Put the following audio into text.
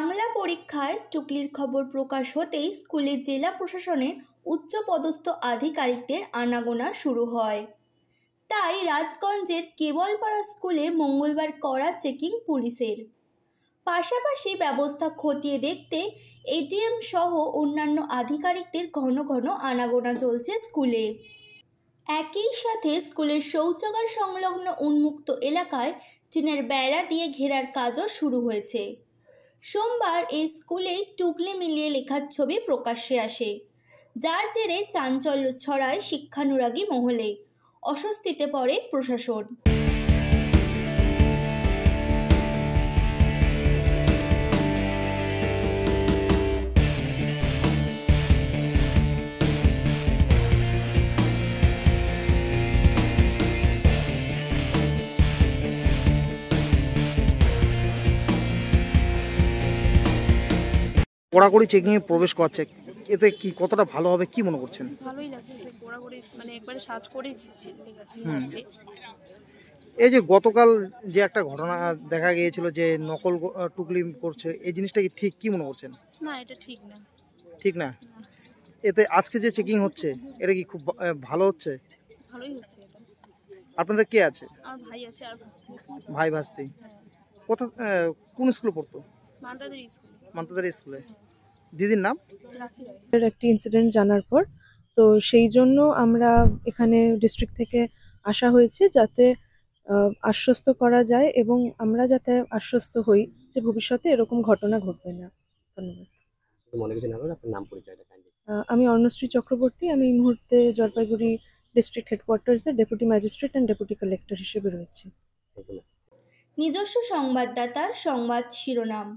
বাংলা পরীক্ষায় টুকলির খবর প্রকাশ হতেই স্কুলের জেলা প্রশাসনের উচ্চপদস্থ আধিকারিকদের আনাগোনা শুরু হয়। তাই রাজগঞ্জের কেবলপাড়া স্কুলে মঙ্গলবার কড়া চেকিং পুলিশের। পাশাপাশি ব্যবস্থা খতিয়ে দেখতে এটিএম সহ অন্যান্য আধিকারিকদের ঘন ঘন আনাগোনা চলছে স্কুলে। একই সাথে স্কুলের শৌচাগার সংলগ্ন উন্মুক্ত এলাকায় টিনের বেড়া দিয়ে ঘেরার কাজও শুরু হয়েছে। সোমবার এই স্কুলেই টুকলি মিলিয়ে লেখার ছবি প্রকাশ্যে আসে, যার জেরে চাঞ্চল্য ছড়ায় শিক্ষানুরাগী মহলে। অস্বস্তিতে পড়ে প্রশাসন। কড়াকড়ি চেকিং এ প্রবেশ করছে, এতে কি কতটা ভালো হবে কি মনে করছেন? ভালোই লাগছে, কড়াকড়ি মানে একবারে সার্চ করে দিচ্ছে। এই যে গতকাল যে একটা ঘটনা দেখা গিয়েছিল যে নকল টুকলি করছে, এই জিনিসটা কি ঠিক, কি মনে করছেন? না, এটা ঠিক না। ঠিক না? এতে আজকে যে চেকিং হচ্ছে এটা কি খুব ভালো হচ্ছে? ভালোই হচ্ছে এটা। আপনাদের কে আছে? আমার ভাই আছে আর ভাস্তি। ভাই ভাস্তি হ্যাঁ, কোথা কোন স্কুলে পড়তো? মান্টাদের স্কুলে। মান্তাদার স্কুলে। দিদির নাম? রাখি রায়। এর একটি ইনসিডেন্ট জানার পর তো সেই জন্য আমরা এখানে ডিস্ট্রিক্ট থেকে আসা হয়েছে যাতে আশ্বস্ত করা যায় এবং আমরা যাতে আশ্বস্ত হই যে ভবিষ্যতে এরকম ঘটনা ঘটবে না। ধন্যবাদ। আমি অর্ণশ্রী চক্রবর্তী। আমি এই মুহূর্তে জলপাইগুড়ি ডিস্ট্রিক্ট হেডকোয়ার্টার্সের deputy magistrate and deputy collector হিসেবে রয়েছি। নিজস্ব সংবাদদাতা সংবাদ শিরোনাম।